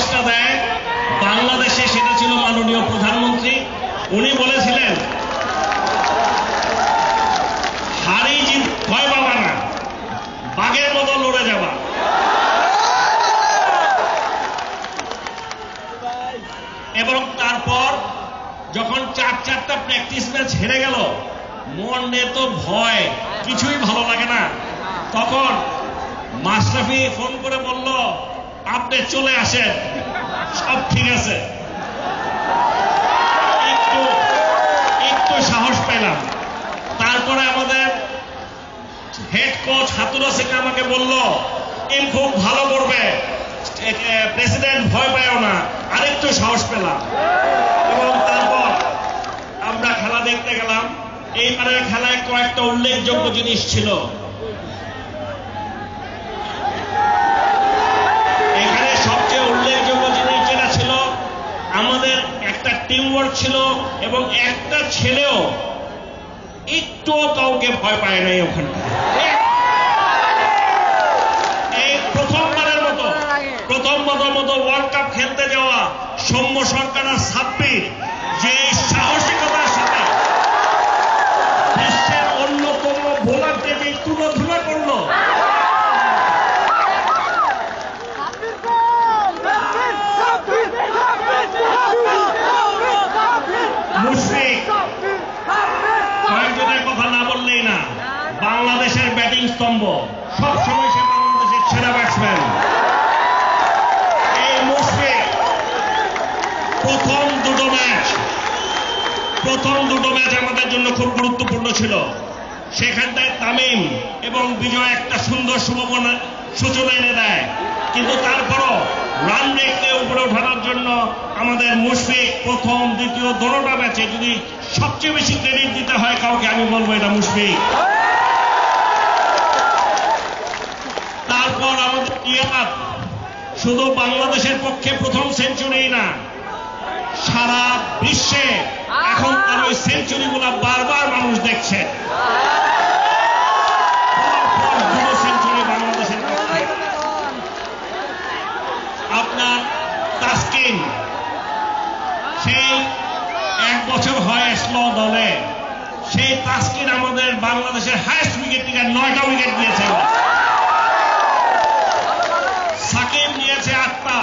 সাহসটা দেয় বাংলাদেশে, সেটা ছিল মাননীয় প্রধানমন্ত্রী। উনি বলেছিলেন হারি জিত ভয় পাবা না, বাঘের মতো লড়ে যাবা। এবং তারপর যখন চারটা প্র্যাকটিস ম্যাচ হেরে গেল, মনে তো ভয়, কিছুই ভালো লাগে না। তখন মাশরাফি ফোন করে বলল আপনি চলে আসেন, সব ঠিক আছে। একটু সাহস পেলাম। তারপরে আমাদের হেড কোচ হাতুরা সিং আমাকে বলল টিম খুব ভালো করবে, প্রেসিডেন্ট ভয় পায়ও না। আরেকটু সাহস পেলাম এবং তারপর আমরা খেলা দেখতে গেলাম। এইবারের খেলায় কয়েকটা উল্লেখযোগ্য জিনিস ছিল। এখানে সবচেয়ে উল্লেখযোগ্য জিনিস যেটা ছিল, আমাদের একটা টিম ওয়ার্ক ছিল এবং একটা ছেলেও একটুও কাউকে ভয় পায় নাই ওখানটা। এই প্রথমবারের মতো ওয়ার্ল্ড কাপ খেলতে যাওয়া সৌম্য সরকার আর সাব্বির যে সাহসিকতার সাথে বিশ্বের অন্যতম বোলারকে যে তুলোধুলা করলো, মুশফিক কয়েকজনের কথা না বললেই না, বাংলাদেশের ব্যাটিং স্তম্ভ, সবসময় সে বাংলাদেশের সেরা ব্যাটসম্যান। এই মুশফিক প্রথম দুটো ম্যাচ আমাদের জন্য খুব গুরুত্বপূর্ণ ছিল। সেখানটায় তামিম এবং বিজয় একটা সুন্দর সূচনা এনে দেয়, কিন্তু তারপরও রান রেটকে উপরে ওঠানোর জন্য আমাদের মুশফিক প্রথম দ্বিতীয় দোনোটা ম্যাচে যদি সবচেয়ে বেশি ক্রেডিট দিতে হয় কাউকে, আমি বলবো এটা মুশফিক। তারপর আমাদের রিয়াদ শুধু বাংলাদেশের পক্ষে প্রথম সেঞ্চুরি না, সারা বিশ্বে এখন তার ওই সেঞ্চুরিগুলো বারবার মানুষ দেখছে। সেঞ্চুরি বাংলাদেশের পক্ষে। আপনার তাসকিন, সেই 1 বছর হয়ে আসলো দলে, সেই তাসকিন আমাদের বাংলাদেশের হাইয়েস্ট উইকেট টেকার, 9টা উইকেট দিয়েছে। সাকিব নিয়েছে 8টা,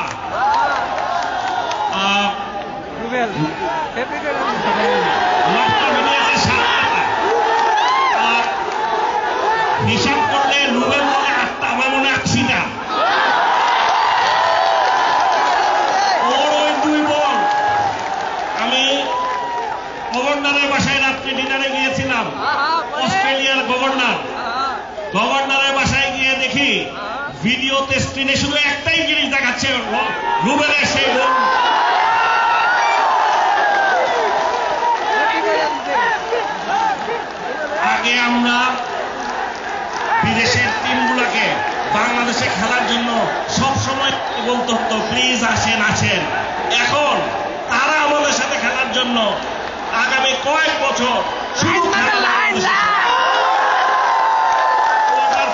নিয়েছে 7টা, আর হিসাব করলে রুবেল মনে 8টা, আমার মনে 80টা। ওর ওই 2 বল, আমি গভর্নরের বাসায় রাত্রে ডিনারে গিয়েছিলাম, অস্ট্রেলিয়ার গভর্নরের বাসায় গিয়ে দেখি ভিডিওতে স্ক্রিনে শুধু একটাই জিনিস দেখাচ্ছে, রুবেলের সেই বল। আগে আমরা বিদেশের টিমগুলোকে বাংলাদেশে খেলার জন্য সবসময় বলতে হতো প্লিজ আসেন। এখন তারা আমাদের সাথে খেলার জন্য আগামী কয়েক বছর শুধু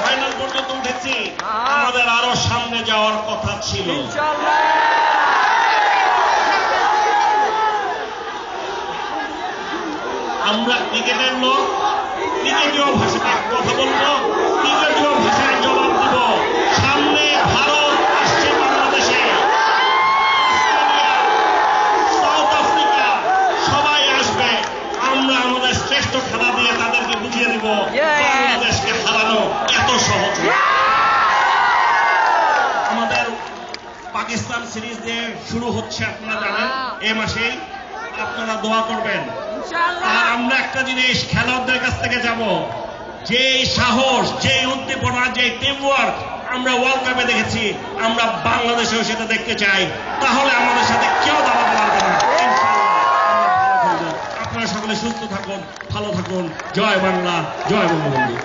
ফাইনাল পর্যন্ত উঠেছি, আমাদের আরো সামনে যাওয়ার কথা ছিল। আমরা ক্রিকেটের লোক, ক্রিকেটীয় ভাষায় কথা বলবো, ক্রিকেটীয় ভাষায় জবাব দিব। সামনে ভারত আসছে বাংলাদেশে, সাউথ আফ্রিকা, সবাই আসবে। আমরা আমাদের শ্রেষ্ঠ খেলা দিয়ে তাদেরকে বুঝিয়ে দিব বাংলাদেশকে হারানো এত সহজ। আমাদের পাকিস্তান সিরিজ দিয়ে শুরু হচ্ছে, আপনারা জানেন এ মাসেই। আপনারা দোয়া করবেন। আর আমরা একটা জিনিস খেলোয়াড়দের কাছ থেকে যাব, যে সাহস, যে উদ্দীপনা, যে টিম ওয়ার্ক আমরা ওয়ার্ল্ড কাপে দেখেছি, আমরা বাংলাদেশেও সেটা দেখতে চাই। তাহলে আমাদের সাথে কেউ দাঁড়াতে পারবে না। আপনারা সকলে সুস্থ থাকুন, ভালো থাকুন। জয় বাংলা, জয় বঙ্গবন্ধু।